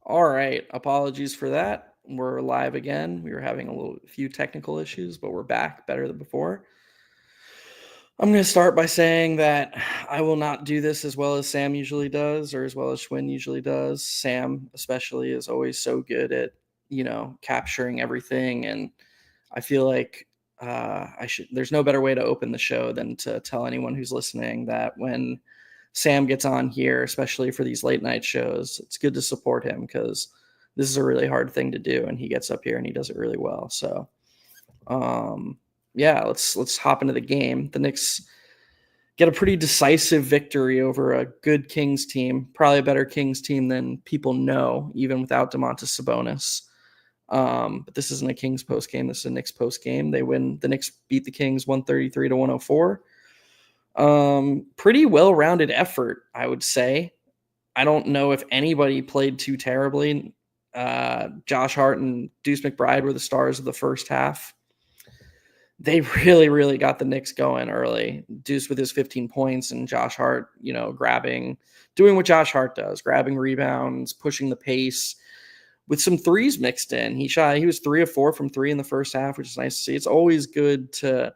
All right. Apologies for that. We're live again. We were having few technical issues, but we're back better than before. I'm going to start by saying that I will not do this as well as Sam usually does or as well as Schwinn usually does. Sam, especially, is always so good at, capturing everything. And I feel like there's no better way to open the show than to tell anyone who's listening that when Sam gets on here, especially for these late night shows, it's good to support him because this is a really hard thing to do, and he gets up here and he does it really well. So, yeah, let's hop into the game. The Knicks get a pretty decisive victory over a good Kings team, probably a better Kings team than people know, even without Domantas Sabonis. But this isn't a Kings post game. This is a Knicks post game. They win. The Knicks beat the Kings 133 to 104. Pretty well-rounded effort, I would say. I don't know if anybody played too terribly. Josh Hart and Deuce McBride were the stars of the first half. They really, really got the Knicks going early. Deuce with his 15 points and Josh Hart, doing what Josh Hart does, grabbing rebounds, pushing the pace with some threes mixed in. He was 3 of 4 from 3 in the first half, which is nice to see. It's always good to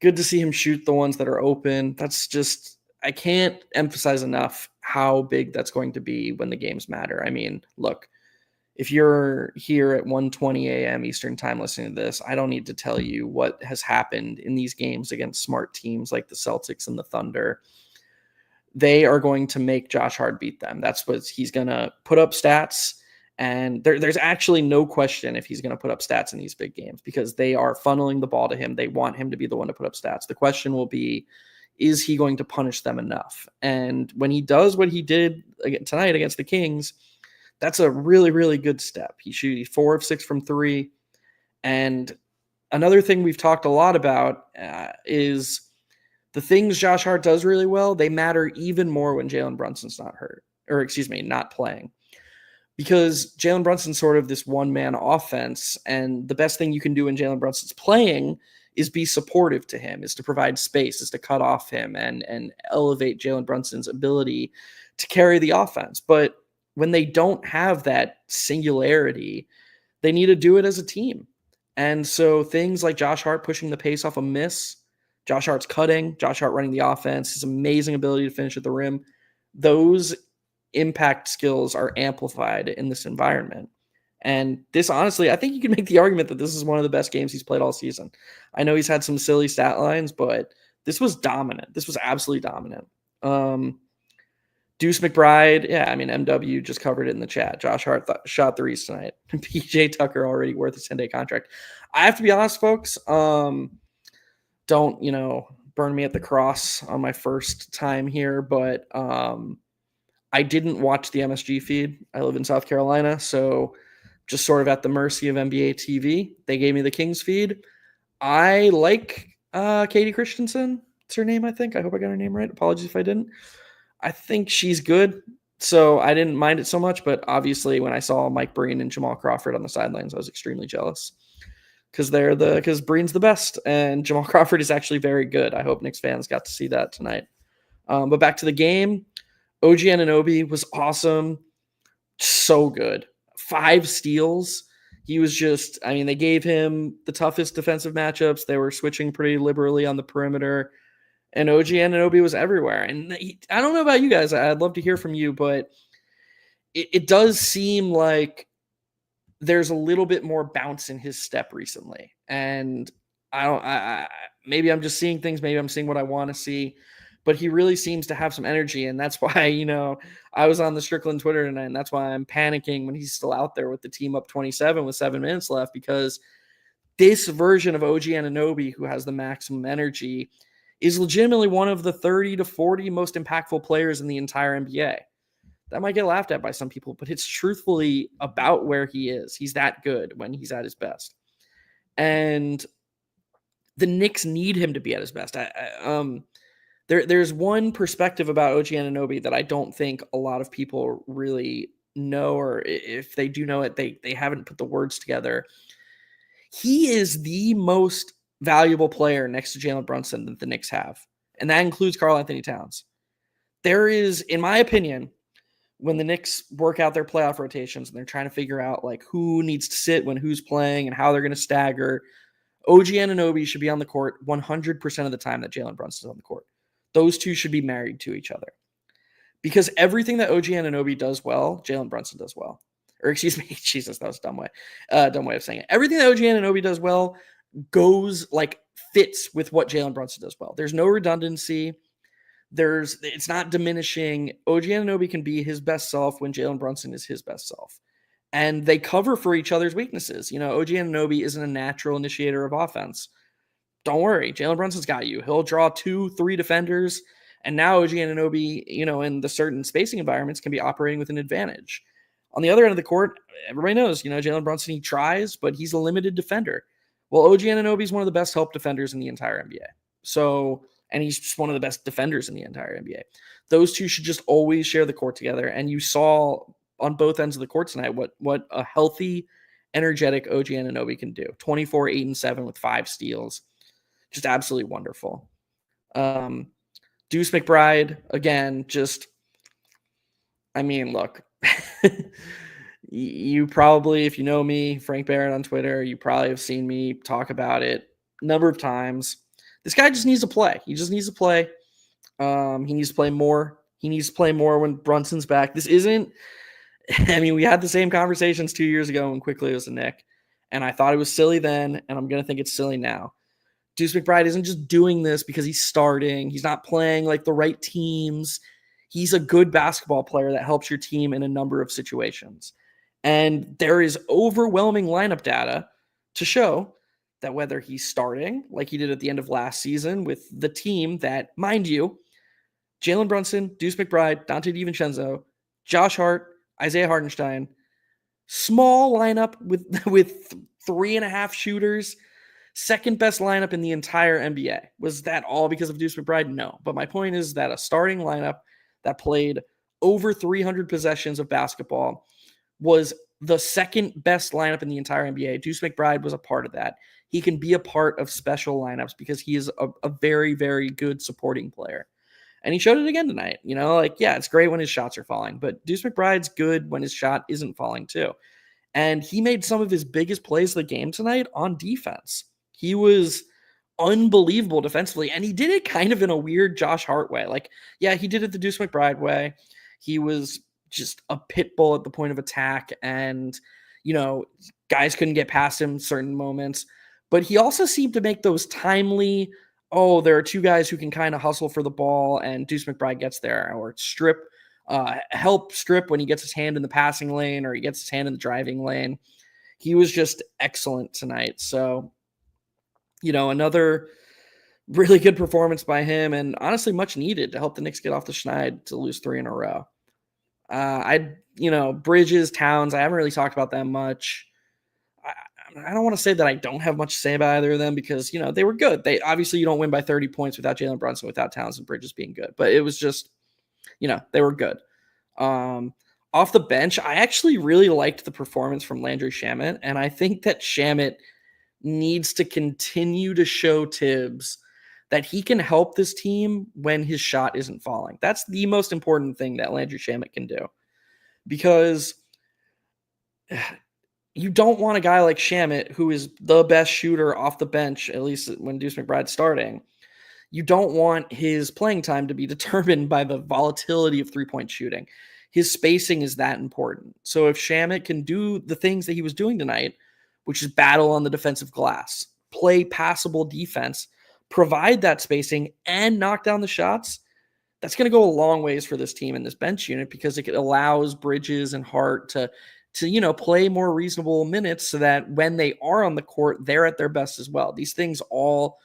see him shoot the ones that are open. That's just, I can't emphasize enough how big that's going to be when the games matter. I mean, look, if you're here at 1:20 a.m. Eastern time listening to this, I don't need to tell you what has happened in these games against smart teams like the Celtics and the Thunder. They are going to make Josh Hart beat them. That's what he's going to put up stats. And there's actually no question if he's going to put up stats in these big games because they are funneling the ball to him. They want him to be the one to put up stats. The question will be, is he going to punish them enough? And when he does what he did tonight against the Kings, that's a really, really good step. He shoots 4 of 6 from 3. And another thing we've talked a lot about is the things Josh Hart does really well, they matter even more when Jalen Brunson's not playing. Because Jalen Brunson's sort of this one-man offense, and the best thing you can do when Jalen Brunson's playing is be supportive to him, is to provide space, is to cut off him and elevate Jalen Brunson's ability to carry the offense. But when they don't have that singularity, they need to do it as a team. And so things like Josh Hart pushing the pace off a miss, Josh Hart's cutting, Josh Hart running the offense, his amazing ability to finish at the rim, those impact skills are amplified in this environment. And this, honestly, I think you can make the argument that this is one of the best games he's played all season. I know he's had some silly stat lines, but this was dominant. This was absolutely dominant. Deuce McBride, yeah, I mean, MW just covered it in the chat. Josh Hart shot threes tonight. PJ Tucker already worth a 10-day contract. I have to be honest, folks. Don't, burn me at the cross on my first time here, but I didn't watch the MSG feed. I live in South Carolina, so just sort of at the mercy of NBA TV. They gave me the Kings feed. I like Katie Christensen. It's her name, I think. I hope I got her name right. Apologies if I didn't. I think she's good, so I didn't mind it so much. But obviously, when I saw Mike Breen and Jamal Crawford on the sidelines, I was extremely jealous because Breen's the best and Jamal Crawford is actually very good. I hope Knicks fans got to see that tonight. But back to the game. OG Anunoby was awesome. So good. 5 steals. He was just, they gave him the toughest defensive matchups. They were switching pretty liberally on the perimeter. And OG Anunoby was everywhere. And I don't know about you guys. I'd love to hear from you, but it does seem like there's a little bit more bounce in his step recently. And maybe I'm just seeing things. Maybe I'm seeing what I want to see. But he really seems to have some energy, and that's why, I was on the Strickland Twitter tonight, and that's why I'm panicking when he's still out there with the team up 27 with 7 minutes left, because this version of OG Anunoby, who has the maximum energy, is legitimately one of the 30 to 40 most impactful players in the entire NBA. That might get laughed at by some people, but it's truthfully about where he is. He's that good when he's at his best. And the Knicks need him to be at his best. There's one perspective about OG Anunoby that I don't think a lot of people really know, or if they do know it, they haven't put the words together. He is the most valuable player next to Jalen Brunson that the Knicks have, and that includes Karl Anthony Towns. There is, in my opinion, when the Knicks work out their playoff rotations and they're trying to figure out like who needs to sit when who's playing and how they're going to stagger, OG Anunoby should be on the court 100% of the time that Jalen Brunson's on the court. Those two should be married to each other. Because everything that OG Anunoby does well, Jalen Brunson does well. Or excuse me, Jesus, that was a dumb way of saying it. Everything that OG Anunoby does well fits with what Jalen Brunson does well. There's no redundancy. It's not diminishing. OG Anunoby can be his best self when Jalen Brunson is his best self. And they cover for each other's weaknesses. OG Anunoby isn't a natural initiator of offense. Don't worry. Jalen Brunson's got you. He'll draw 2-3 defenders. And now OG Anunoby, in the certain spacing environments can be operating with an advantage. On the other end of the court, everybody knows, Jalen Brunson, he tries, but he's a limited defender. Well, OG Anunoby is one of the best help defenders in the entire NBA. And he's just one of the best defenders in the entire NBA. Those two should just always share the court together. And you saw on both ends of the court tonight what a healthy, energetic OG Anunoby can do. 24, 8, and 7 with 5 steals. Just absolutely wonderful. Deuce McBride, again, look, you probably, if you know me, Frank Barrett on Twitter, you probably have seen me talk about it a number of times. This guy just needs to play. He just needs to play. He needs to play more. He needs to play more when Brunson's back. This isn't, we had the same conversations 2 years ago when Quickly was a Knick, and I thought it was silly then, and I'm going to think it's silly now. Deuce McBride isn't just doing this because he's starting. He's not playing like the right teams. He's a good basketball player that helps your team in a number of situations. And there is overwhelming lineup data to show that whether he's starting, like he did at the end of last season with the team that, mind you, Jalen Brunson, Deuce McBride, Dante DiVincenzo, Josh Hart, Isaiah Hartenstein, small lineup with 3.5 shooters, second best lineup in the entire NBA. Was that all because of Deuce McBride? No. But my point is that a starting lineup that played over 300 possessions of basketball was the second best lineup in the entire NBA. Deuce McBride was a part of that. He can be a part of special lineups because he is a very, very good supporting player. And he showed it again tonight. It's great when his shots are falling, but Deuce McBride's good when his shot isn't falling too. And he made some of his biggest plays of the game tonight on defense. He was unbelievable defensively, and he did it kind of in a weird Josh Hart way. He did it the Deuce McBride way. He was just a pit bull at the point of attack, and, guys couldn't get past him certain moments. But he also seemed to make those timely, there are two guys who can kind of hustle for the ball, and Deuce McBride gets there, or help strip when he gets his hand in the passing lane or he gets his hand in the driving lane. He was just excellent tonight. So, another really good performance by him, and honestly much needed to help the Knicks get off the schneid to lose 3 in a row. Bridges, Towns, I haven't really talked about them much. I don't want to say that I don't have much to say about either of them because, they were good. Obviously you don't win by 30 points without Jalen Brunson, without Towns and Bridges being good, but it was just, they were good. Off the bench, I actually really liked the performance from Landry Shamet, and I think that Shamet needs to continue to show Tibbs that he can help this team when his shot isn't falling. That's the most important thing that Landry Shamet can do, because you don't want a guy like Shamet, who is the best shooter off the bench, at least when Deuce McBride's starting. You don't want his playing time to be determined by the volatility of three-point shooting. His spacing is that important. So if Shamet can do the things that he was doing tonight, which is battle on the defensive glass, play passable defense, provide that spacing, and knock down the shots, that's going to go a long ways for this team and this bench unit, because it allows Bridges and Hart to play more reasonable minutes so that when they are on the court, they're at their best as well. These things all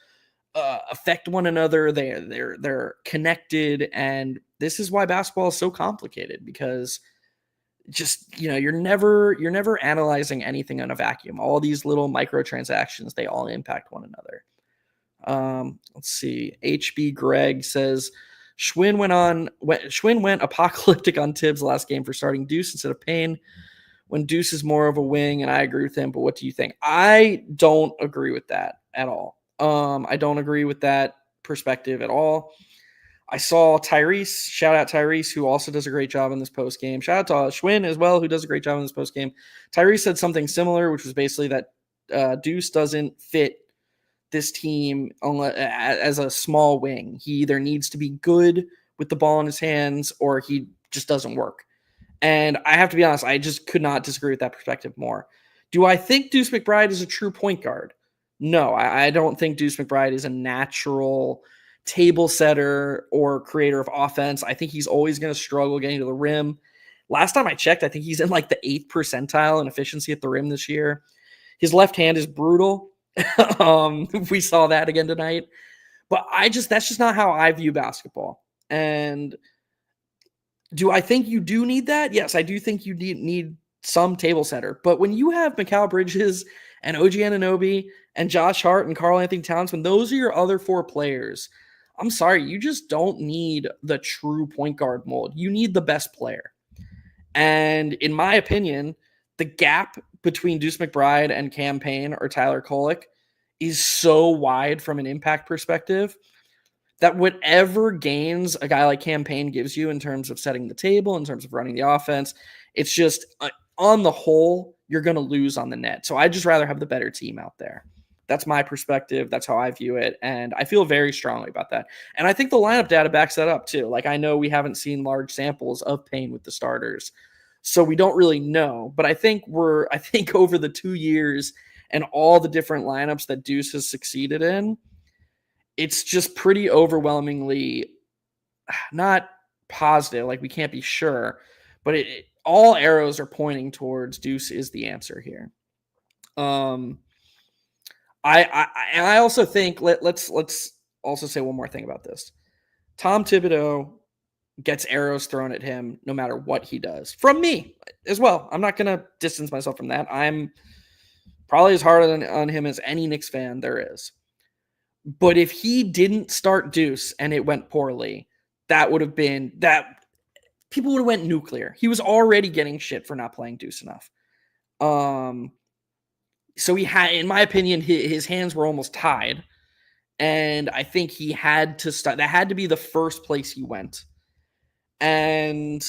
affect one another. They're connected, and this is why basketball is so complicated, because just, you're never analyzing anything in a vacuum. All these little microtransactions, they all impact one another. Let's see. HB Greg says Schwinn went apocalyptic on Tibbs last game for starting Deuce instead of Payne, when Deuce is more of a wing, and I agree with him. But what do you think? I don't agree with that at all. I don't agree with that perspective at all. I saw Tyrese, shout out Tyrese, who also does a great job in this post game. Shout out to Schwinn as well, who does a great job in this post game. Tyrese said something similar, which was basically that Deuce doesn't fit this team as a small wing. He either needs to be good with the ball in his hands or he just doesn't work. And I have to be honest, I just could not disagree with that perspective more. Do I think Deuce McBride is a true point guard? No, I don't think Deuce McBride is a natural table setter or creator of offense. I think he's always going to struggle getting to the rim. Last time I checked, I think he's in like the 8th percentile in efficiency at the rim this year. His left hand is brutal. We saw that again tonight. But that's just not how I view basketball. And do I think you do need that? Yes, I do think you need some table setter. But when you have Mikal Bridges and OG Anunoby and Josh Hart and Karl Anthony Towns, when those are your other 4 players, I'm sorry, you just don't need the true point guard mold. You need the best player. And in my opinion, the gap between Deuce McBride and Cam Payne or Tyler Kolek is so wide from an impact perspective that whatever gains a guy like Cam Payne gives you in terms of setting the table, in terms of running the offense, it's just on the whole, you're going to lose on the net. So I'd just rather have the better team out there. That's my perspective. That's how I view it. And I feel very strongly about that. And I think the lineup data backs that up too. Like, I know we haven't seen large samples of Payne with the starters, so we don't really know. But I think over the 2 years and all the different lineups that Deuce has succeeded in, it's just pretty overwhelmingly not positive. Like, we can't be sure, but all arrows are pointing towards Deuce is the answer here. I also think let's also say one more thing about this. Tom Thibodeau gets arrows thrown at him no matter what he does. From me as well. I'm not going to distance myself from that. I'm probably as hard on him as any Knicks fan there is. But if he didn't start Deuce and it went poorly, that would have been that people would have went nuclear. He was already getting shit for not playing Deuce enough. So he had, in my opinion, his hands were almost tied. And I think he had to start. That had to be the first place he went. And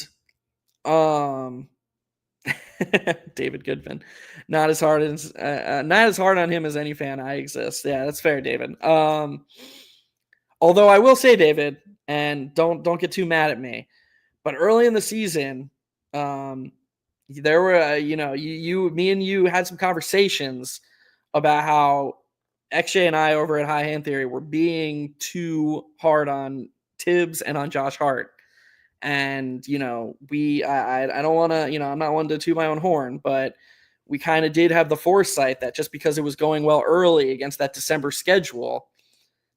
David Goodman, not as hard on him as any fan I exist. Yeah, that's fair, David. Although I will say, David, and don't get too mad at me, but early in the season, there were me and you had some conversations about how XJ and I over at High Hand Theory were being too hard on Tibbs and on Josh Hart. And, I don't want to, I'm not one to toot my own horn, but we kind of did have the foresight that just because it was going well early against that December schedule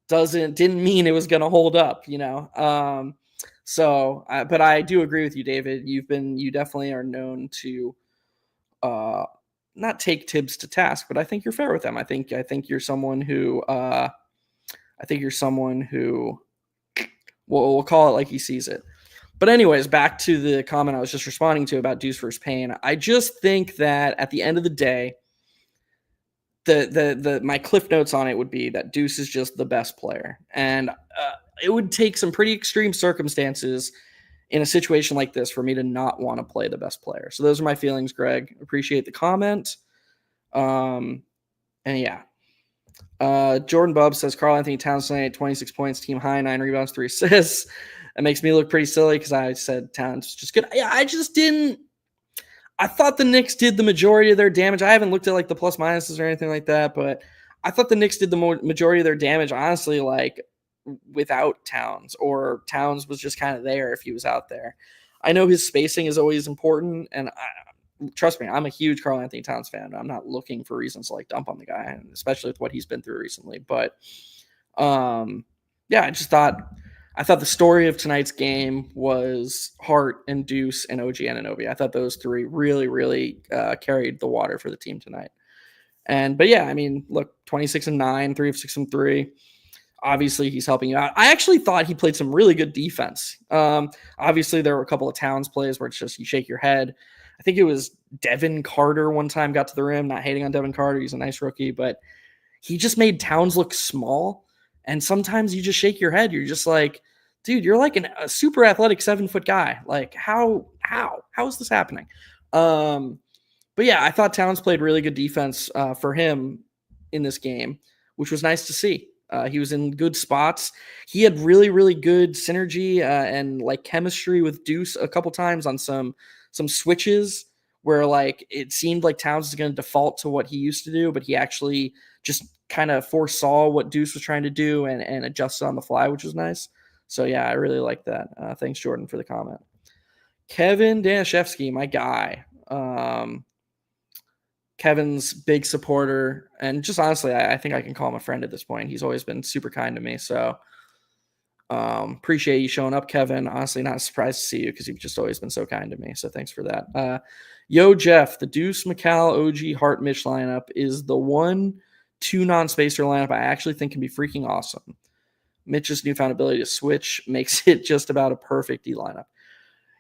didn't mean it was going to hold up, but I do agree with you, David. You definitely are known to not take Tibbs to task, but I think you're fair with them. I think you're someone who we'll call it like he sees it. But anyways, back to the comment I was just responding to about Deuce versus Payne. I just think that at the end of the day, my cliff notes on it would be that Deuce is just the best player. And it would take some pretty extreme circumstances in a situation like this for me to not want to play the best player. So those are my feelings, Greg. Appreciate the comment. And yeah. Jordan Bubb says Karl Anthony Towns tonight, 26 points, team high, 9 rebounds, 3 assists. That makes me look pretty silly because I said Towns was just good. Yeah, I thought the Knicks did the majority of their damage. I haven't looked at like the plus minuses or anything like that, but I thought the Knicks did the majority of their damage, honestly, like without Towns, or Towns was just kind of there if he was out there. I know his spacing is always important, and trust me, I'm a huge Karl Anthony Towns fan. I'm not looking for reasons to like dump on the guy, especially with what he's been through recently. But yeah, I thought the story of tonight's game was Hart and Deuce and OG Anunoby. I thought those 3 really, really carried the water for the team tonight. But yeah, I mean, look, 26-9, 3 of 6 from 3. Obviously, he's helping you out. I actually thought he played some really good defense. Obviously, there were a couple of Towns plays where it's just you shake your head. I think it was Devin Carter one time got to the rim. Not hating on Devin Carter. He's a nice rookie, but he just made Towns look small. And sometimes you just shake your head. You're just like, dude, you're like a super athletic 7-foot guy. Like how is this happening? But yeah, I thought Towns played really good defense for him in this game, which was nice to see. He was in good spots. He had really, really good synergy and like chemistry with Deuce a couple times on some switches where like it seemed like Towns is going to default to what he used to do, but he actually just kind of foresaw what Deuce was trying to do and adjusted on the fly, which was nice. So yeah, I really like that. Thanks, Jordan, for the comment. Kevin Danishevsky, my guy. Kevin's big supporter, and just honestly, I think I can call him a friend at this point. He's always been super kind to me, so appreciate you showing up, Kevin. Honestly, not surprised to see you because you've just always been so kind to me, so thanks for that. Yo, Jeff, the Deuce, McCall, OG, Hart, Mitch lineup is the 1-2 non-spacer lineup I actually think can be freaking awesome. Mitch's newfound ability to switch makes it just about a perfect D lineup.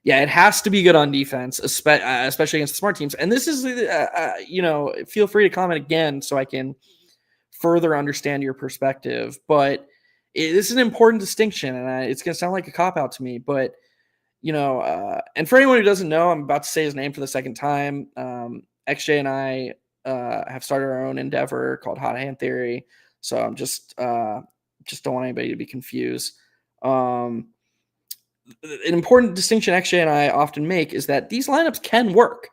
Yeah, it has to be good on defense, especially against the smart teams. And this is, feel free to comment again so I can further understand your perspective. But this is an important distinction, and it's going to sound like a cop-out to me. But, and for anyone who doesn't know, I'm about to say his name for the second time. XJ and I have started our own endeavor called Hot Hand Theory. So I'm just don't want anybody to be confused. An important distinction XJ and I often make is that these lineups can work,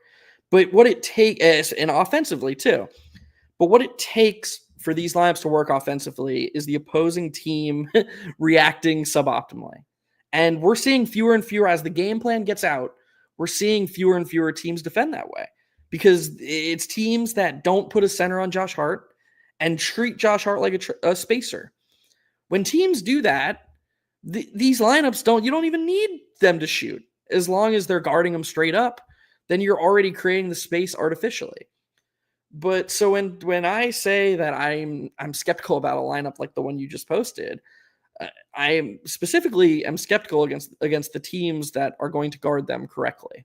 but what it takes, and offensively too, but what it takes for these lineups to work offensively is the opposing team reacting suboptimally. And we're seeing fewer and fewer as the game plan gets out. We're seeing fewer and fewer teams defend that way because it's teams that don't put a center on Josh Hart and treat Josh Hart like a spacer. When teams do that, these lineups you don't even need them to shoot. As long as they're guarding them straight up, then you're already creating the space artificially. But so when I say that I'm skeptical about a lineup like the one you just posted, I am skeptical against the teams that are going to guard them correctly.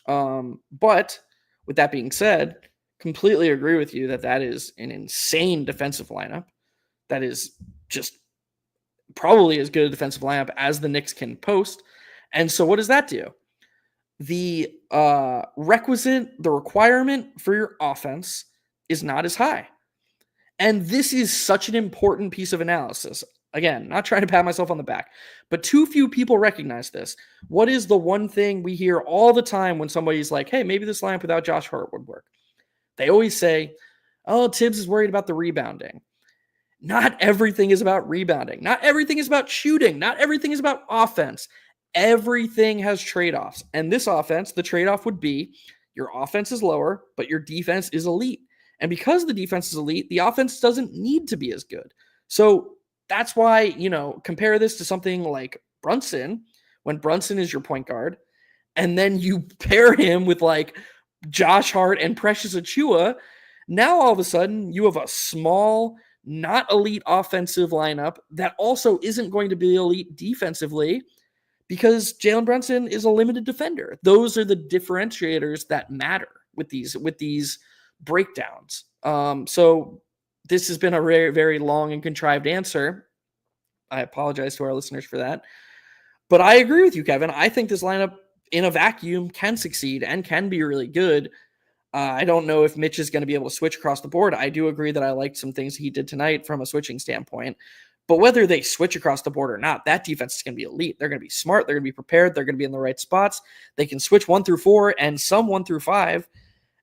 But with that being said, completely agree with you that is an insane defensive lineup. That is just probably as good a defensive lineup as the Knicks can post. And so what does that do? The requirement for your offense is not as high. And this is such an important piece of analysis. Again, not trying to pat myself on the back, but too few people recognize this. What is the one thing we hear all the time when somebody's like, hey, maybe this lineup without Josh Hart would work? They always say, oh, Tibbs is worried about the rebounding. Not everything is about rebounding. Not everything is about shooting. Not everything is about offense. Everything has trade-offs. And this offense, the trade-off would be your offense is lower, but your defense is elite. And because the defense is elite, the offense doesn't need to be as good. So that's why, compare this to something like Brunson, when Brunson is your point guard, and then you pair him with like Josh Hart and Precious Achiuwa. Now all of a sudden you have a small, not elite offensive lineup that also isn't going to be elite defensively because Jalen Brunson is a limited defender. Those are the differentiators that matter with these breakdowns. So this has been a very, very long and contrived answer. I apologize to our listeners for that. But I agree with you, Kevin. I think this lineup in a vacuum can succeed and can be really good. I don't know if Mitch is going to be able to switch across the board. I do agree that I liked some things he did tonight from a switching standpoint. But whether they switch across the board or not, that defense is going to be elite. They're going to be smart. They're going to be prepared. They're going to be in the right spots. They can switch 1 through 4 and some 1 through 5.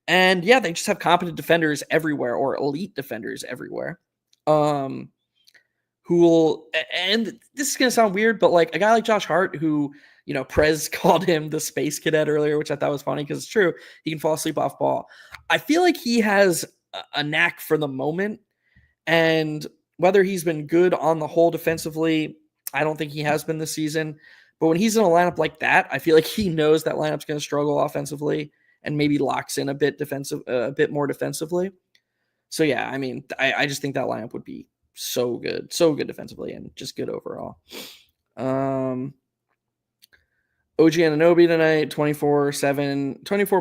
And yeah, they just have competent defenders everywhere or elite defenders everywhere. Who will, and this is going to sound weird, but like a guy like Josh Hart, who, Prez called him the space cadet earlier, which I thought was funny because it's true. He can fall asleep off ball. I feel like he has a knack for the moment. And whether he's been good on the whole defensively, I don't think he has been this season. But when he's in a lineup like that, I feel like he knows that lineup's going to struggle offensively and maybe locks in a bit more defensively. So yeah, I mean, I just think that lineup would be so good defensively and just good overall. OG Anunoby tonight, 24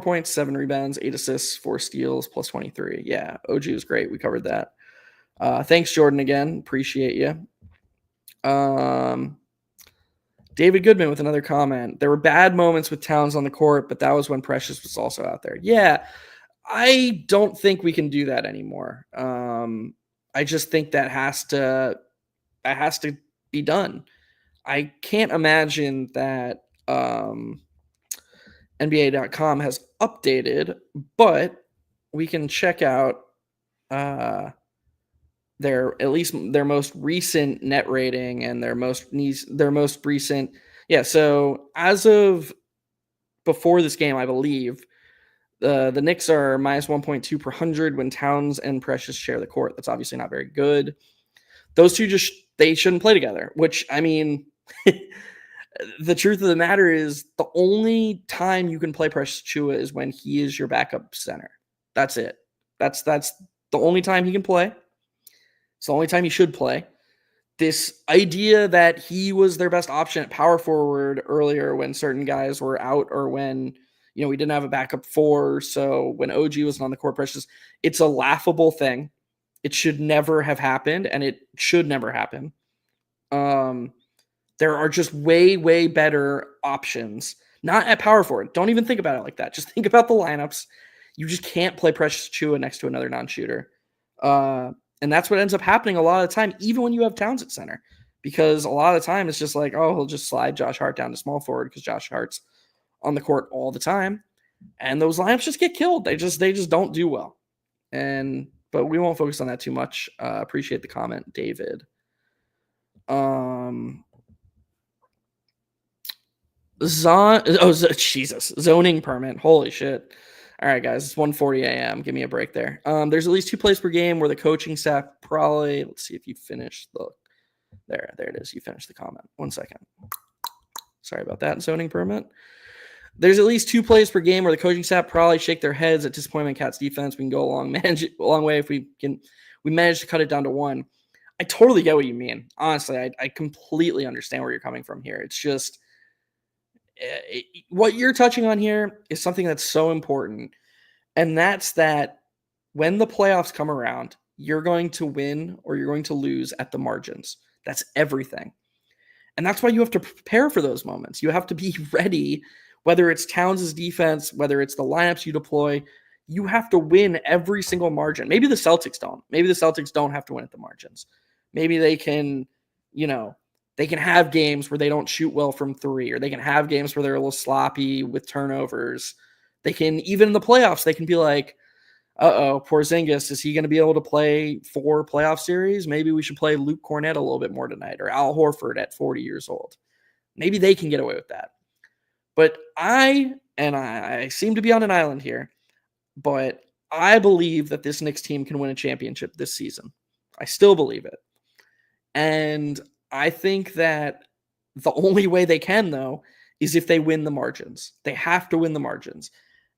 points, 7 rebounds, 8 assists, 4 steals, plus 23. Yeah, OG was great. We covered that. Thanks, Jordan, again. Appreciate you. David Goodman with another comment. There were bad moments with Towns on the court, but that was when Precious was also out there. Yeah, I don't think we can do that anymore. I just think that has to be done. I can't imagine that NBA.com has updated, but we can check out their most recent net rating and their most recent. Yeah, so as of before this game, I believe the Knicks are minus 1.2 per 100 when Towns and Precious share the court. That's obviously not very good. Those two they shouldn't play together, which, I mean, the truth of the matter is the only time you can play Precious Achiuwa is when he is your backup center. That's it. That's the only time he can play. It's the only time he should play. This idea that he was their best option at power forward earlier when certain guys were out or when, we didn't have a backup four. So when OG wasn't on the court, Precious, it's a laughable thing. It should never have happened, and it should never happen. There are just way, way better options. Not at power forward. Don't even think about it like that. Just think about the lineups. You just can't play Precious Achiuwa next to another non-shooter. And that's what ends up happening a lot of the time, even when you have Towns at center. Because a lot of the time it's just like, oh, he'll just slide Josh Hart down to small forward because Josh Hart's on the court all the time. And those lineups just get killed. They just don't do well. But we won't focus on that too much. Appreciate the comment, David. Zoning permit. Holy shit. All right, guys, it's 1:40 a.m. Give me a break there. There's at least 2 plays per game where the coaching staff probably, let's see if you finished there it is. You finished the comment. 1 second. Sorry about that, zoning permit. There's at least 2 plays per game where the coaching staff probably shake their heads at disappointment Cats defense. We can go a long way if we manage to cut it down to 1. I totally get what you mean. Honestly, I completely understand where you're coming from here. It's just what you're touching on here is something that's so important. And that's that when the playoffs come around, you're going to win or you're going to lose at the margins. That's everything. And that's why you have to prepare for those moments. You have to be ready, whether it's Towns' defense, whether it's the lineups you deploy. You have to win every single margin. Maybe the Celtics don't. Maybe the Celtics don't have to win at the margins. Maybe they can, they can have games where they don't shoot well from 3, or they can have games where they're a little sloppy with turnovers. They can, even in the playoffs, they can be like, Porzingis, is he going to be able to play 4 playoff series? Maybe we should play Luke Cornett a little bit more tonight, or Al Horford at 40 years old. Maybe they can get away with that. But I seem to be on an island here, but I believe that this Knicks team can win a championship this season. I still believe it. And I think that the only way they can, though, is if they win the margins. They have to win the margins.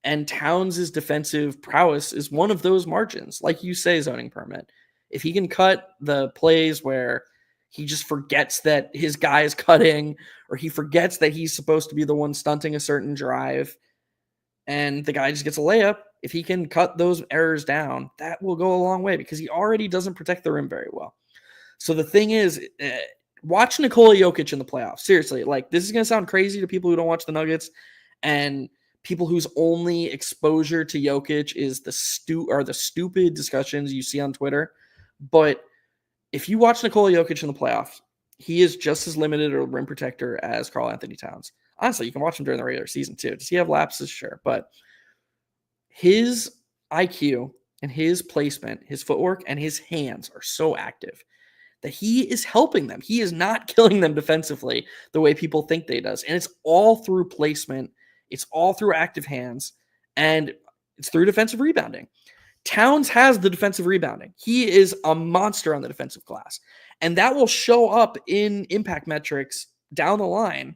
And Towns' defensive prowess is one of those margins. Like you say, zoning permit. If he can cut the plays where he just forgets that his guy is cutting, or he forgets that he's supposed to be the one stunting a certain drive, and the guy just gets a layup, if he can cut those errors down, that will go a long way because he already doesn't protect the rim very well. So the thing is, watch Nikola Jokic in the playoffs. Seriously, like, this is going to sound crazy to people who don't watch the Nuggets and people whose only exposure to Jokic is the stupid discussions you see on Twitter. But if you watch Nikola Jokic in the playoffs, he is just as limited a rim protector as Karl Anthony Towns. Honestly, you can watch him during the regular season too. Does he have lapses? Sure. But his IQ and his placement, his footwork, and his hands are so active that he is helping them. He is not killing them defensively the way people think they does. And it's all through placement. It's all through active hands. And it's through defensive rebounding. Towns has the defensive rebounding. He is a monster on the defensive glass. And that will show up in impact metrics down the line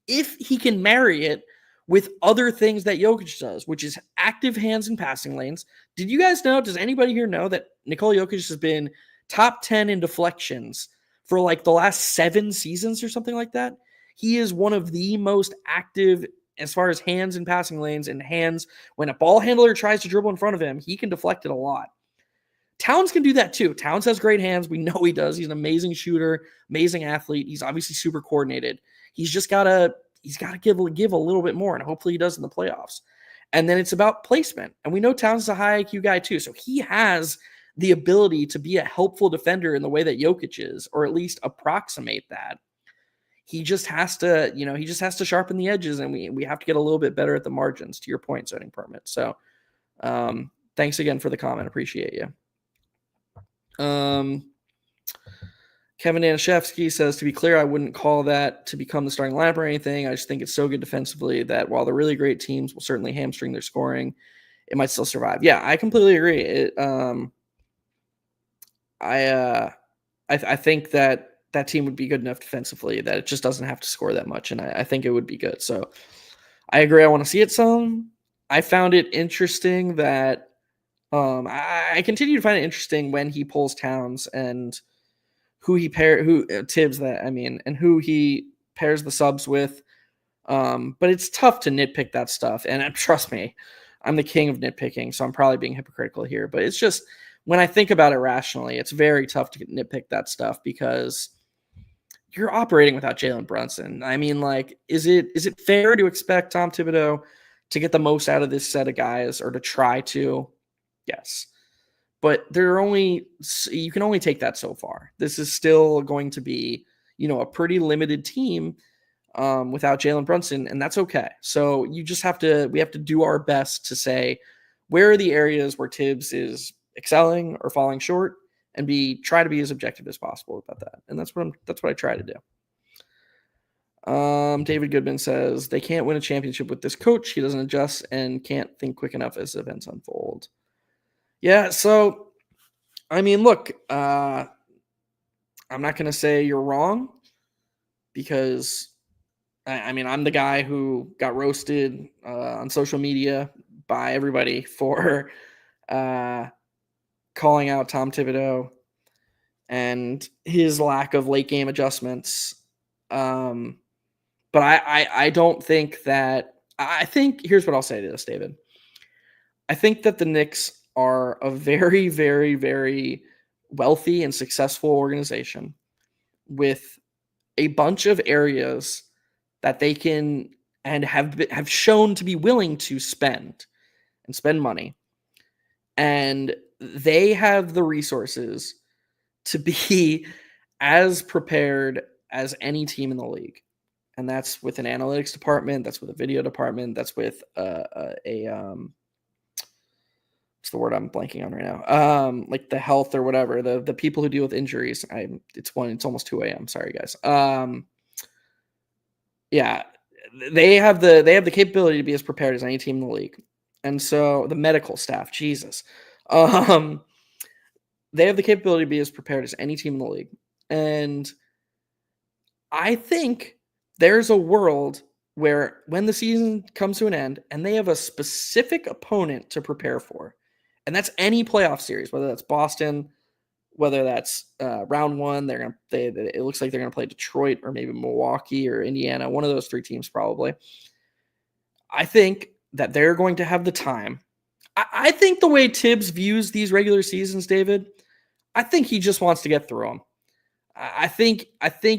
if he can marry it with other things that Jokic does, which is active hands and passing lanes. Did you guys know, does anybody here know that Nikola Jokic has been top 10 in deflections for like the last 7 seasons or something like that? He is one of the most active as far as hands and passing lanes, and hands. When a ball handler tries to dribble in front of him, he can deflect it a lot. Towns can do that too. Towns has great hands. We know he does. He's an amazing shooter, amazing athlete. He's obviously super coordinated. He's got to give a little bit more, and hopefully he does in the playoffs. And then it's about placement. And we know Towns is a high IQ guy too. So he has the ability to be a helpful defender in the way that Jokic is, or at least approximate that. He just has to, sharpen the edges, and we have to get a little bit better at the margins, to your point, Zoning Permit. So thanks again for the comment. Appreciate you. Kevin Danishevsky says, to be clear, I wouldn't call that to become the starting lineup or anything. I just think it's so good defensively that while the really great teams will certainly hamstring their scoring, it might still survive. Yeah, I completely agree. I think that team would be good enough defensively that it just doesn't have to score that much, and I think it would be good. So I agree. I want to see it some. I found it interesting that I continue to find it interesting when he pulls Towns and who Tibbs and who he pairs the subs with. But it's tough to nitpick that stuff. And trust me, I'm the king of nitpicking, so I'm probably being hypocritical here. But it's just, when I think about it rationally, it's very tough to nitpick that stuff because you're operating without Jalen Brunson. I mean, like, is it fair to expect Tom Thibodeau to get the most out of this set of guys, or to try to? Yes. But you can only take that so far. This is still going to be, a pretty limited team without Jalen Brunson, and that's okay. So we have to do our best to say, where are the areas where Tibbs is excelling or falling short, and try to be as objective as possible about that. And that's what I try to do. David Goodman says they can't win a championship with this coach. He doesn't adjust and can't think quick enough as events unfold. Yeah, so, I mean, look, I'm not going to say you're wrong, because, I'm the guy who got roasted on social media by everybody for calling out Tom Thibodeau and his lack of late-game adjustments. But I don't think that – I think – here's what I'll say to this, David. I think that the Knicks are a very, very, very wealthy and successful organization with a bunch of areas that they can and have shown to be willing to spend money. And they have the resources to be as prepared as any team in the league. And that's with an analytics department, that's with a video department, that's with what's the word I'm blanking on right now? Like the health or whatever, the people who deal with injuries. It's almost 2 a.m. Sorry, guys. Yeah, they have the capability to be as prepared as any team in the league. And so the medical staff, Jesus, they have the capability to be as prepared as any team in the league. And I think there's a world where when the season comes to an end and they have a specific opponent to prepare for, and that's any playoff series, whether that's Boston, whether that's round one, it looks like they're going to play Detroit or maybe Milwaukee or Indiana, one of those three teams probably. I think that they're going to have the time. I think the way Tibbs views these regular seasons, David, I think he just wants to get through them. I think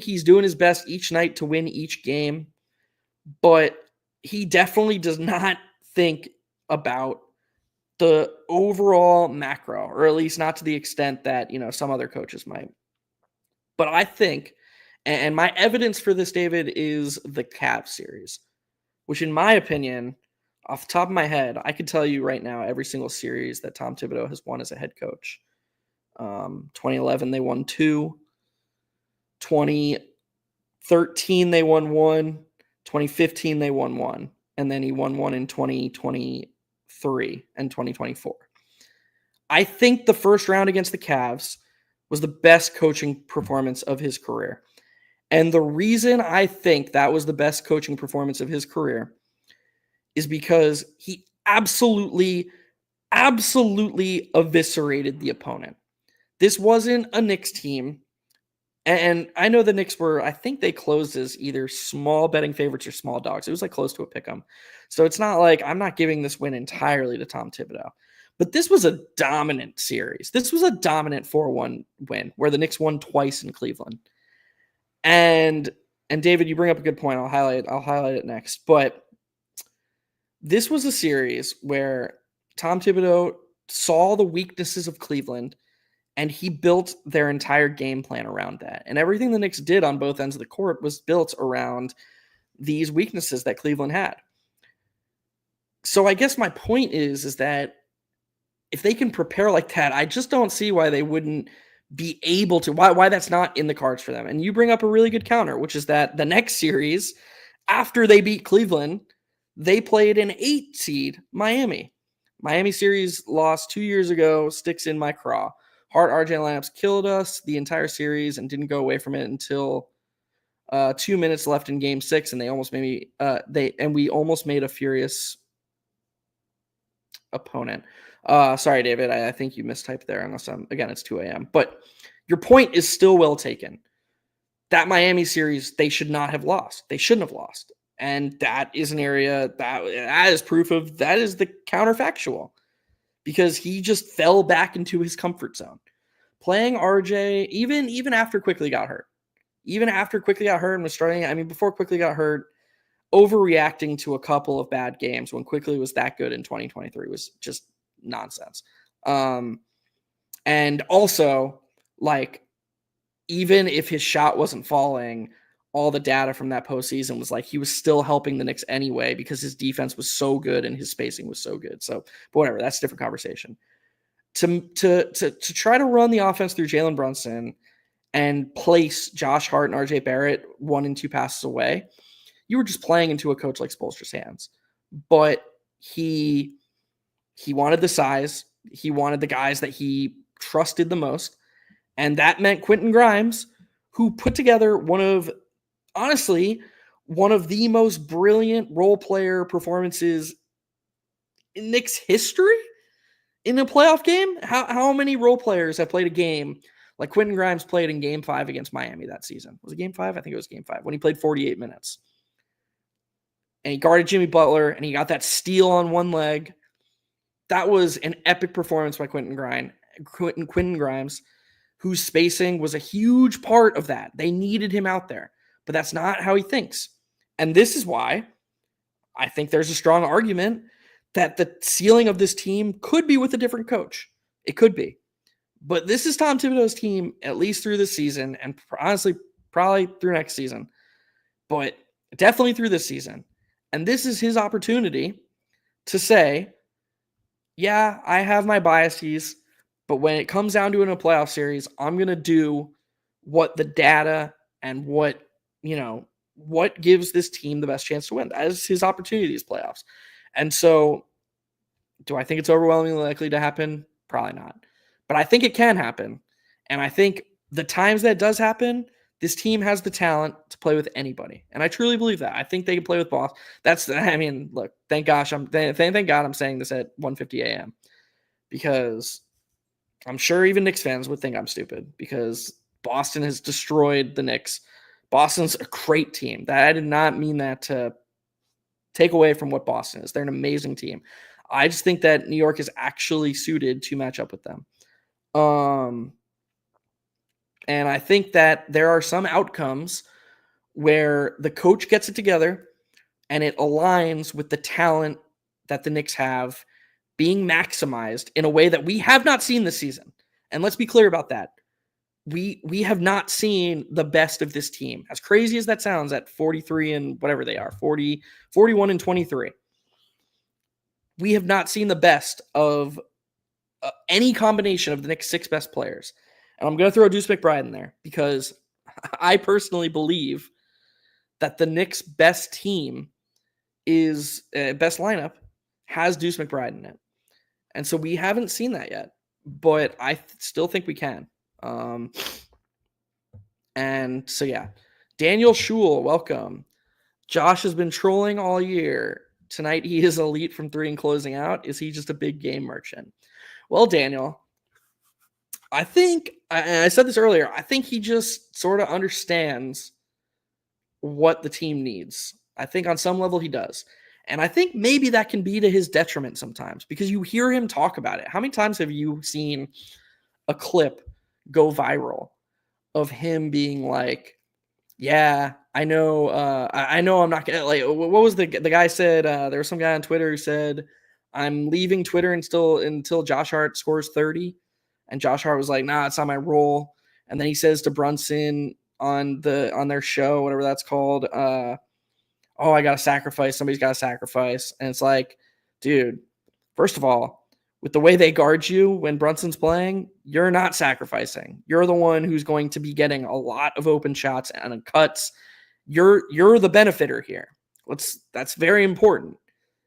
he's doing his best each night to win each game, but he definitely does not think about the overall macro, or at least not to the extent that, some other coaches might. But I think, and my evidence for this, David, is the Cavs series, which in my opinion, off the top of my head, I could tell you right now every single series that Tom Thibodeau has won as a head coach. 2011, they won 2. 2013, they won 1. 2015, they won 1. And then he won 1 in 2023 and 2024. I think the first round against the Cavs was the best coaching performance of his career. And the reason I think that was the best coaching performance of his career is because he absolutely eviscerated the opponent. This wasn't a Knicks team. And I know the Knicks I think they closed as either small betting favorites or small dogs. It was like close to a pick 'em. So it's not like I'm not giving this win entirely to Tom Thibodeau. But this was a dominant series. This was a dominant 4-1 win where the Knicks won twice in Cleveland. And And David, you bring up a good point. I'll highlight it next. But this was a series where Tom Thibodeau saw the weaknesses of Cleveland and he built their entire game plan around that. And everything the Knicks did on both ends of the court was built around these weaknesses that Cleveland had. So I guess my point is that if they can prepare like that, I just don't see why they wouldn't be able to, why that's not in the cards for them. And you bring up a really good counter, which is that the next series, after they beat Cleveland, they played an 8 seed Miami. Miami series lost 2 years ago, sticks in my craw. Hart RJ lineups killed us the entire series and didn't go away from it until 2 minutes left in game 6, and they almost made we almost made a furious opponent. Sorry, David, I think you mistyped there, unless it's 2 a.m. But your point is still well taken. That Miami series, they should not have lost. They shouldn't have lost. And that is an area that is proof of that is the counterfactual, because he just fell back into his comfort zone. Playing RJ, even after Quickly got hurt, and was struggling, before Quickly got hurt, overreacting to a couple of bad games when Quickly was that good in 2023 was just nonsense. And also, like, even if his shot wasn't falling, all the data from that postseason was like he was still helping the Knicks anyway because his defense was so good and his spacing was so good. So, but whatever, that's a different conversation. To try to run the offense through Jalen Brunson and place Josh Hart and RJ Barrett 1 and 2 passes away, you were just playing into a coach like Spoelstra's hands. But he wanted the size. He wanted the guys that he trusted the most. And that meant Quentin Grimes, who put together one of the most brilliant role player performances in Knicks history in a playoff game. How many role players have played a game like Quentin Grimes played in game 5 against Miami that season? Was it game 5? I think it was game 5 when he played 48 minutes. And he guarded Jimmy Butler and he got that steal on one leg. That was an epic performance by Quentin Grimes, whose spacing was a huge part of that. They needed him out there, but that's not how he thinks. And this is why I think there's a strong argument that the ceiling of this team could be with a different coach. It could be. But this is Tom Thibodeau's team, at least through this season, and honestly, probably through next season, but definitely through this season. And this is his opportunity to say, yeah, I have my biases, but when it comes down to in a playoff series, I'm going to do what the data and what gives this team the best chance to win. That is his opportunity, these playoffs. And so do I think it's overwhelmingly likely to happen? Probably not. But I think it can happen. And I think the times that does happen, this team has the talent to play with anybody. And I truly believe that. I think they can play with Boston. Look, thank God I'm saying this at 1:50 a.m. because I'm sure even Knicks fans would think I'm stupid because Boston has destroyed the Knicks. Boston's a great team. I did not mean that to take away from what Boston is. They're an amazing team. I just think that New York is actually suited to match up with them. And I think that there are some outcomes where the coach gets it together and it aligns with the talent that the Knicks have being maximized in a way that we have not seen this season. And let's be clear about that. We have not seen the best of this team. As crazy as that sounds at 43 and whatever they are, 40, 41 and 23. We have not seen the best of any combination of the Knicks' 6 best players. And I'm going to throw Deuce McBride in there because I personally believe that the Knicks' best team is best lineup has Deuce McBride in it. And so we haven't seen that yet, but I still think we can. And so, yeah, Daniel Schul, welcome. Josh has been trolling all year. Tonight he is elite from 3 and closing out. Is he just a big game merchant? Well, Daniel, I think, and I said this earlier, I think he just sort of understands what the team needs. I think on some level he does. And I think maybe that can be to his detriment sometimes because you hear him talk about it. How many times have you seen a clip go viral of him being like, Yeah, I know. I know I'm not gonna like. What was the guy said? There was some guy on Twitter who said, "I'm leaving Twitter until Josh Hart scores 30," and Josh Hart was like, "Nah, it's not my role." And then he says to Brunson on their show, whatever that's called, "Oh, I got to sacrifice. Somebody's got to sacrifice." And it's like, dude, first of all, with the way they guard you when Brunson's playing, you're not sacrificing. You're the one who's going to be getting a lot of open shots and cuts. You're the benefiter here. That's very important.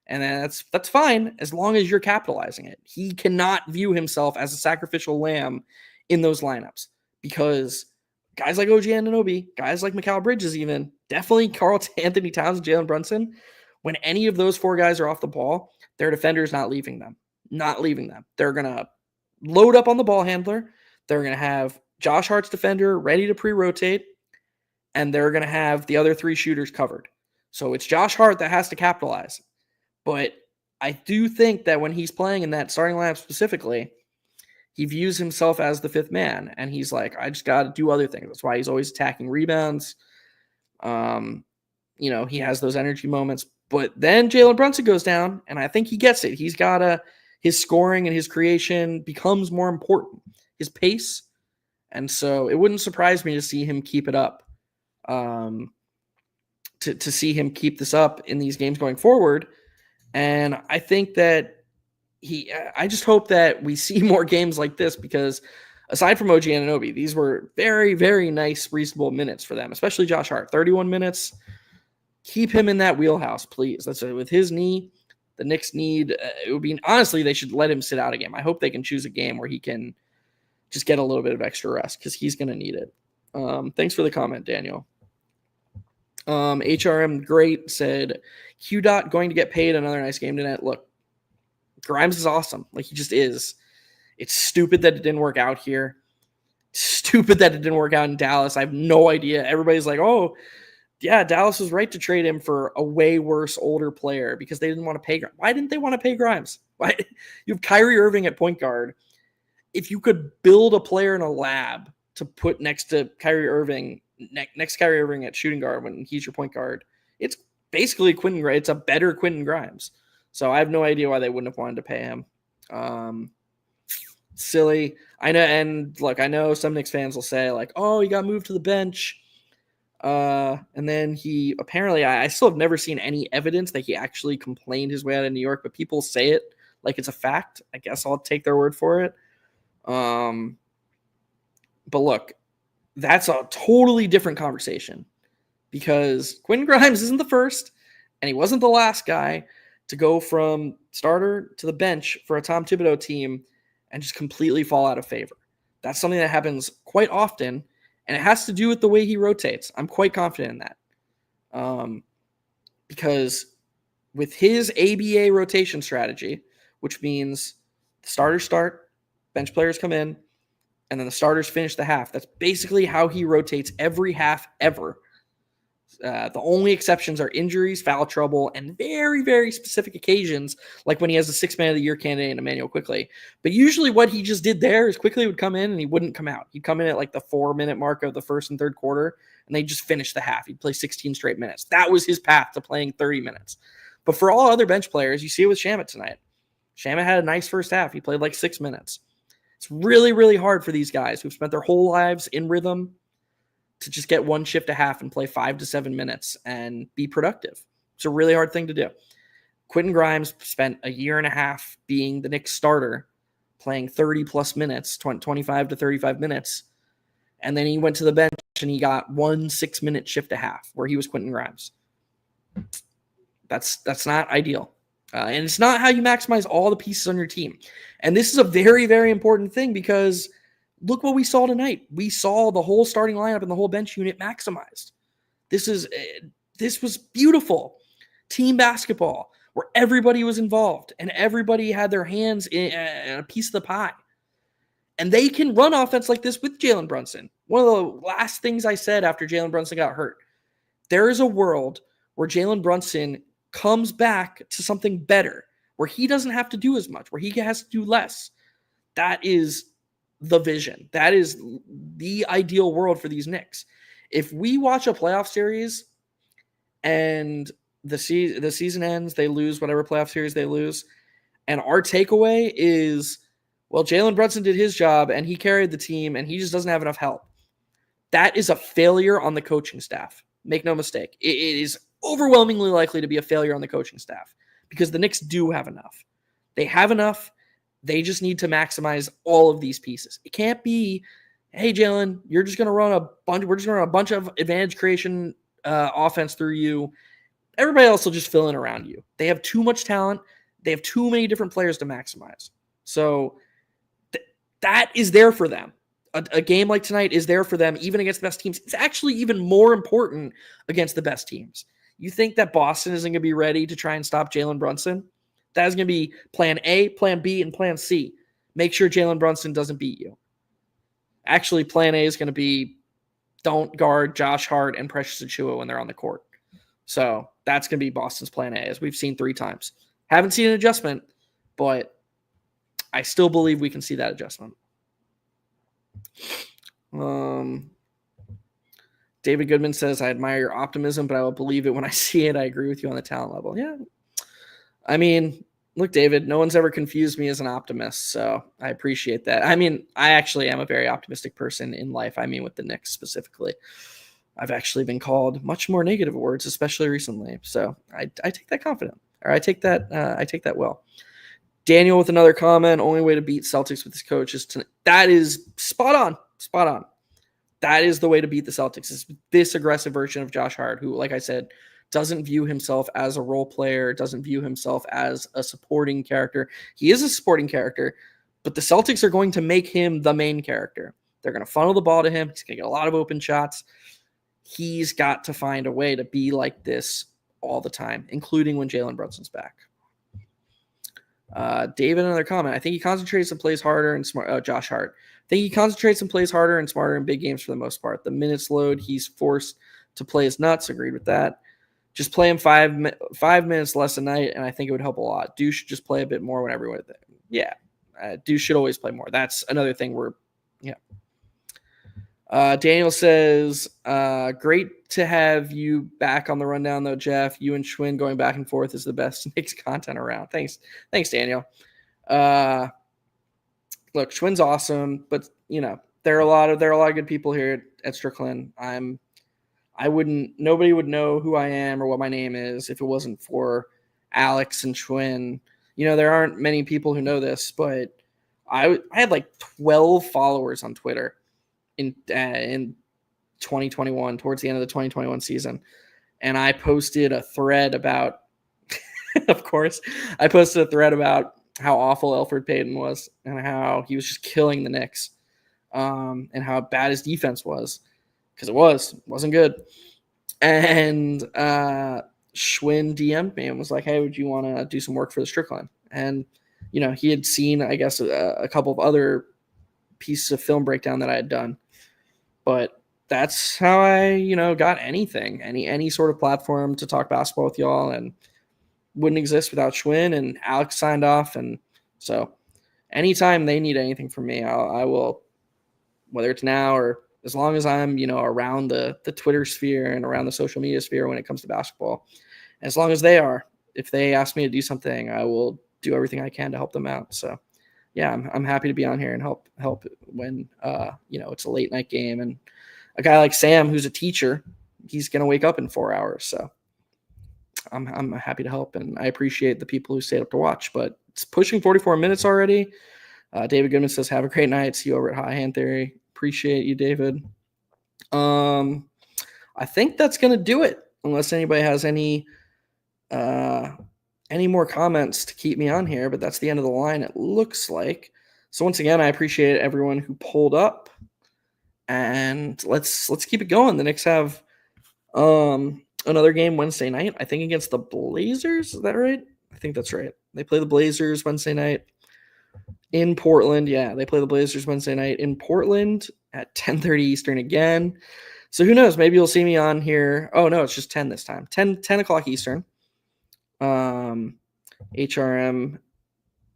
And that's fine as long as you're capitalizing it. He cannot view himself as a sacrificial lamb in those lineups because guys like OG Anunoby, guys like Mikal Bridges, even definitely Karl Anthony Towns and Jalen Brunson, when any of those four guys are off the ball, their defender's not leaving them. Not leaving them. They're going to load up on the ball handler. They're going to have Josh Hart's defender ready to pre-rotate, and they're going to have the other three shooters covered. So it's Josh Hart that has to capitalize. But I do think that when he's playing in that starting lineup specifically, he views himself as the fifth man, and he's like, I just got to do other things. That's why he's always attacking rebounds. He has those energy moments. But then Jalen Brunson goes down, and I think he gets it. His scoring and his creation becomes more important. His pace. And so it wouldn't surprise me to see him keep it up. To see him keep this up in these games going forward. And I think that I just hope that we see more games like this because aside from OG Anunoby, these were very, very nice, reasonable minutes for them, especially Josh Hart. 31 minutes. Keep him in that wheelhouse, please. That's with his knee. The Knicks need, it would be, honestly, they should let him sit out a game. I hope they can choose a game where he can just get a little bit of extra rest because he's going to need it. Thanks for the comment, Daniel. HRM Great said, Q Dot going to get paid. Another nice game tonight. Look, Grimes is awesome. Like he just is. It's stupid that it didn't work out here. Stupid that it didn't work out in Dallas. I have no idea. Everybody's like, oh, yeah, Dallas was right to trade him for a way worse older player because they didn't want to pay Grimes. Why didn't they want to pay Grimes? Why? You have Kyrie Irving at point guard. If you could build a player in a lab to put next to Kyrie Irving, next Kyrie Irving at shooting guard when he's your point guard, it's basically Quentin Grimes. It's a better Quentin Grimes. So I have no idea why they wouldn't have wanted to pay him. Silly. I know, and look, I know some Knicks fans will say like, "Oh, he got moved to the bench," and then he apparently, I still have never seen any evidence that he actually complained his way out of New York, but people say it like it's a fact. I guess I'll take their word for it. But look, that's a totally different conversation because Quentin Grimes isn't the first, and he wasn't the last guy to go from starter to the bench for a Tom Thibodeau team and just completely fall out of favor. That's something that happens quite often, and it has to do with the way he rotates. I'm quite confident in that. Because with his ABA rotation strategy, which means the starters start, bench players come in, and then the starters finish the half. That's basically how he rotates every half ever. The only exceptions are injuries, foul trouble, and very, very specific occasions, like when he has a 6 Man of the Year candidate in Emmanuel Quickley. But usually what he just did there is Quickley would come in and he wouldn't come out. He'd come in at like the 4-minute mark of the first and third quarter, and they just finish the half. He'd play 16 straight minutes. That was his path to playing 30 minutes. But for all other bench players, you see it with Shamet tonight. Shamet had a nice first half. He played like 6 minutes. It's really, really hard for these guys who've spent their whole lives in rhythm to just get one shift a half and play 5 to 7 minutes and be productive. It's a really hard thing to do. Quentin Grimes spent a year and a half being the Knicks starter, playing 30 plus minutes, 25 to 35 minutes. And then he went to the bench and he got 1 6-minute shift a half where he was Quentin Grimes. That's not ideal. And it's not how you maximize all the pieces on your team. And this is a very, very important thing because look what we saw tonight. We saw the whole starting lineup and the whole bench unit maximized. This was beautiful. Team basketball where everybody was involved and everybody had their hands in a piece of the pie. And they can run offense like this with Jalen Brunson. One of the last things I said after Jalen Brunson got hurt, there is a world where Jalen Brunson comes back to something better, where he doesn't have to do as much, where he has to do less. That is the vision. That is the ideal world for these Knicks. if we watch a playoff series and the season ends, they lose whatever playoff series they lose, and our takeaway is, well, Jalen Brunson did his job and he carried the team and he just doesn't have enough help. That is a failure on the coaching staff. Make no mistake. It is overwhelmingly likely to be a failure on the coaching staff because the Knicks do have enough. They have enough. They just need to maximize all of these pieces. It can't be, hey, Jalen, you're just going to run a bunch. We're just going to run a bunch of advantage creation offense through you. Everybody else will just fill in around you. They have too much talent. They have too many different players to maximize. So that is there for them. A game like tonight is there for them, even against the best teams. It's actually even more important against the best teams. You think that Boston isn't going to be ready to try and stop Jalen Brunson? That is going to be plan A, plan B, and plan C. Make sure Jalen Brunson doesn't beat you. Actually, plan A is going to be don't guard Josh Hart and Precious Achiuwa when they're on the court. So that's going to be Boston's plan A, as we've seen 3 times. Haven't seen an adjustment, but I still believe we can see that adjustment. David Goodman says, I admire your optimism, but I will believe it when I see it. I agree with you on the talent level. Yeah. I mean, look, David, no one's ever confused me as an optimist, so I appreciate that. I mean, I actually am a very optimistic person in life. I mean, with the Knicks specifically. I've actually been called much more negative words, especially recently. So I take that confident, or I take that well. Daniel with another comment. Only way to beat Celtics with this coach is to. That is spot on. Spot on. That is the way to beat the Celtics. Is this aggressive version of Josh Hart, who, like I said, doesn't view himself as a role player, doesn't view himself as a supporting character. He is a supporting character, but the Celtics are going to make him the main character. They're going to funnel the ball to him. He's going to get a lot of open shots. He's got to find a way to be like this all the time, including when Jalen Brunson's back. David, another comment. I think he concentrates and plays harder and smart. Josh Hart. I think he concentrates and plays harder and smarter in big games for the most part. The minutes load he's forced to play is nuts. Agreed with that. Just play him 5 minutes less a night, and I think it would help a lot. Deuce should just play a bit more when everyone. Yeah, Deuce should always play more. That's another thing yeah. Daniel says, great to have you back on the rundown, though, Jeff. You and Schwinn going back and forth is the best Knicks content around. Thanks, Daniel. Look, Schwinn's awesome, but there are a lot of good people here at Strickland. Nobody would know who I am or what my name is if it wasn't for Alex and Schwinn. There aren't many people who know this, but I had like 12 followers on Twitter in 2021, towards the end of the 2021 season. And I posted a thread about, of course, how awful Elfrid Payton was and how he was just killing the Knicks, and how bad his defense was, because it wasn't good. And Schwinn DM'd me and was like, hey, would you want to do some work for the Strickland? And, he had seen, I guess, a couple of other pieces of film breakdown that I had done. But that's how I, got anything, any sort of platform to talk basketball with y'all, and wouldn't exist without Schwinn, and Alex signed off. And so anytime they need anything from me, I will, whether it's now or as long as I'm, around the Twitter sphere and around the social media sphere when it comes to basketball. And as long as they are, if they ask me to do something, I will do everything I can to help them out. So yeah, I'm happy to be on here and help when, it's a late night game, and a guy like Sam, who's a teacher, he's going to wake up in 4 hours. So I'm happy to help, and I appreciate the people who stayed up to watch, but it's pushing 44 minutes already. David Goodman says, have a great night. See you over at High Hand Theory. Appreciate you, David. I think that's going to do it, unless anybody has any more comments to keep me on here, but that's the end of the line, it looks like. So once again, I appreciate everyone who pulled up, and let's keep it going. The Knicks have another game Wednesday night, I think, against the Blazers. Is that right? I think that's right. They play the Blazers Wednesday night in Portland. Yeah, they play the Blazers Wednesday night in Portland at 10:30 Eastern again. So who knows? Maybe you'll see me on here. Oh, no, it's just 10 this time. 10 o'clock Eastern. HRM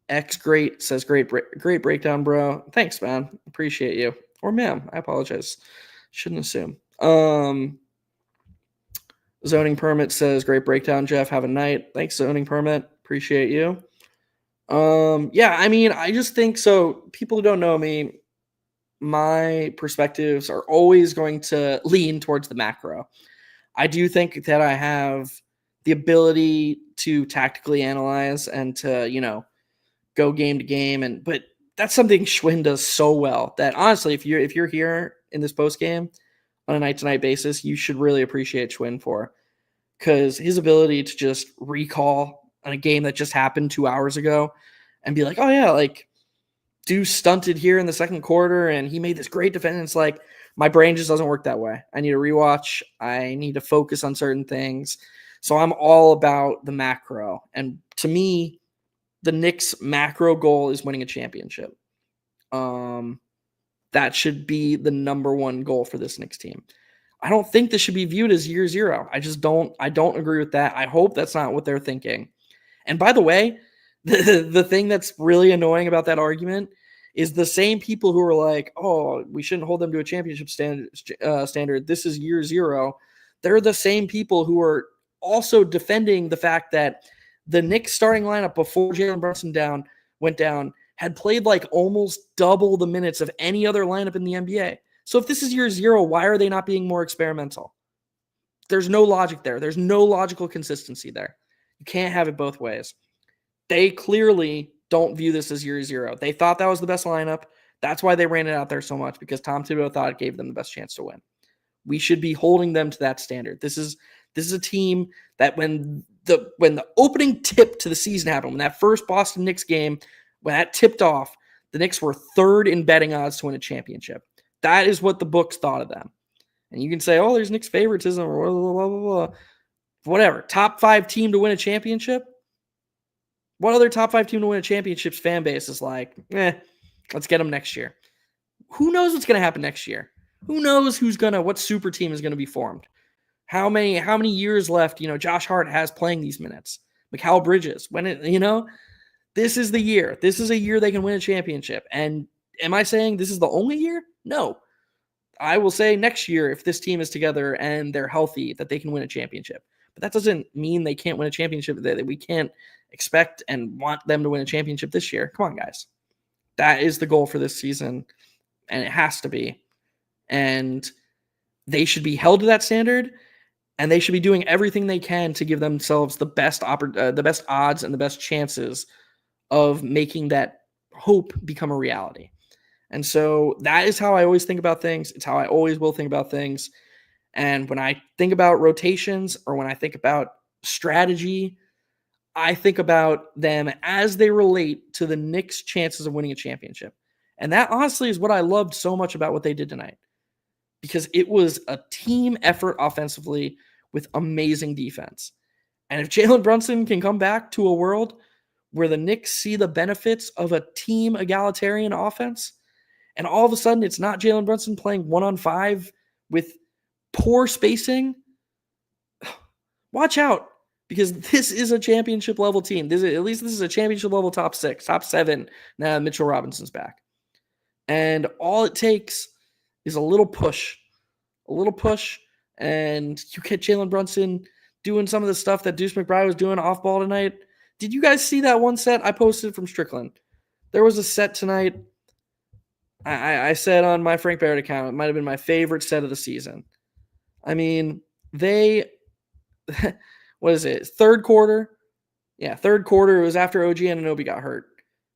X great says great breakdown, bro. Thanks, man. Appreciate you. Or ma'am, I apologize. Shouldn't assume. Zoning Permit says, great breakdown, Jeff. Have a night. Thanks, Zoning Permit. Appreciate you. Yeah, I mean, I just think so. People who don't know me, my perspectives are always going to lean towards the macro. I do think that I have the ability to tactically analyze and to, go game to game. But that's something Schwinn does so well that honestly, if you're here in this post game on a night to night basis, you should really appreciate Schwinn for, because his ability to just recall on a game that just happened 2 hours ago and be like, oh yeah, like Deuce stunted here in the second quarter and he made this great defense. It's like, my brain just doesn't work that way. I need to rewatch. I need to focus on certain things. So I'm all about the macro. And to me, the Knicks macro goal is winning a championship. That should be the number one goal for this Knicks team. I don't think this should be viewed as year zero. I don't agree with that. I hope that's not what they're thinking. And by the way, the thing that's really annoying about that argument is the same people who are like, oh, we shouldn't hold them to a championship standard. This is year zero. They're the same people who are also defending the fact that the Knicks starting lineup before Jalen Brunson went down had played like almost double the minutes of any other lineup in the NBA. So if this is year zero, why are they not being more experimental? There's no logic there. There's no logical consistency there. You can't have it both ways. They clearly don't view this as year zero. They thought that was the best lineup. That's why they ran it out there so much, because Tom Thibodeau thought it gave them the best chance to win. We should be holding them to that standard. This is a team that when the opening tip to the season happened, when that first Boston Knicks game, when that tipped off, the Knicks were third in betting odds to win a championship. That is what the books thought of them. And you can say, oh, there's Knicks favoritism or blah, blah, blah, blah. Whatever. Top 5 team to win a championship? What other top 5 team to win a championship's fan base is like, let's get them next year? Who knows what's going to happen next year? Who knows what super team is going to be formed? How many years left, Josh Hart has playing these minutes? Mikal Bridges, this is the year. This is a year they can win a championship. And am I saying this is the only year? No. I will say next year, if this team is together and they're healthy, that they can win a championship. But that doesn't mean they can't win a championship, that we can't expect and want them to win a championship this year. Come on, guys. That is the goal for this season, and it has to be. And they should be held to that standard, and they should be doing everything they can to give themselves the best odds and the best chances of making that hope become a reality. And so that is how I always think about things. It's how I always will think about things. And when I think about rotations or when I think about strategy, I think about them as they relate to the Knicks' chances of winning a championship. And that honestly is what I loved so much about what they did tonight, because it was a team effort offensively with amazing defense. And if Jalen Brunson can come back to a world where the Knicks see the benefits of a team egalitarian offense, and all of a sudden it's not Jalen Brunson playing 1-on-5 with poor spacing, watch out, because this is a championship level team. This is a championship level top 6, top 7. Now Mitchell Robinson's back. And all it takes is a little push, and you get Jalen Brunson doing some of the stuff that Deuce McBride was doing off ball tonight. Did you guys see that one set I posted from Strickland? There was a set tonight. I said on my Frank Barrett account, it might have been my favorite set of the season. I mean, what is it? Third quarter. Yeah, third quarter. It was after OG Anunoby got hurt.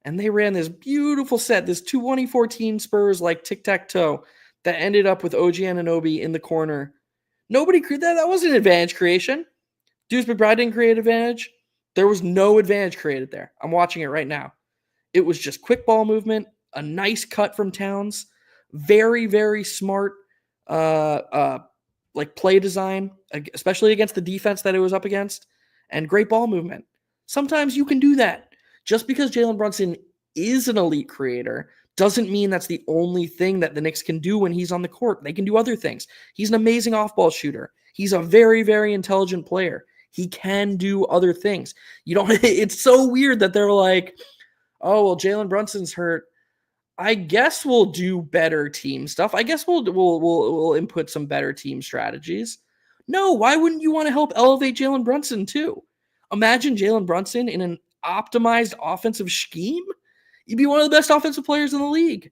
And they ran this beautiful set, this 2014 Spurs like tic-tac-toe that ended up with OG Anunoby in the corner. Nobody created that. That wasn't advantage creation. Deuce McBride didn't create advantage. There was no advantage created there. I'm watching it right now. It was just quick ball movement, a nice cut from Towns, very, very smart play design, especially against the defense that it was up against, and great ball movement. Sometimes you can do that. Just because Jalen Brunson is an elite creator doesn't mean that's the only thing that the Knicks can do when he's on the court. They can do other things. He's an amazing off-ball shooter. He's a very, very intelligent player. He can do other things. It's so weird that they're like, oh, well, Jalen Brunson's hurt. I guess we'll do better team stuff. I guess we'll input some better team strategies. No, why wouldn't you want to help elevate Jalen Brunson too? Imagine Jalen Brunson in an optimized offensive scheme. You'd be one of the best offensive players in the league.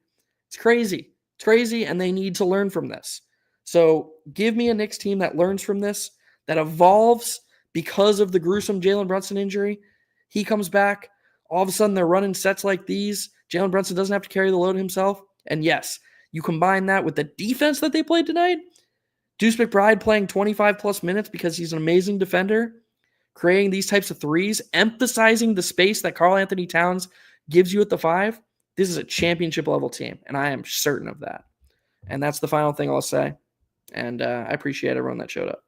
It's crazy. It's crazy, and they need to learn from this. So give me a Knicks team that learns from this, that evolves because of the gruesome Jalen Brunson injury. He comes back. All of a sudden, they're running sets like these. Jalen Brunson doesn't have to carry the load himself. And yes, you combine that with the defense that they played tonight. Deuce McBride playing 25 plus minutes because he's an amazing defender, creating these types of threes, emphasizing the space that Karl Anthony Towns gives you at the 5. This is a championship level team, and I am certain of that. And that's the final thing I'll say. And I appreciate everyone that showed up.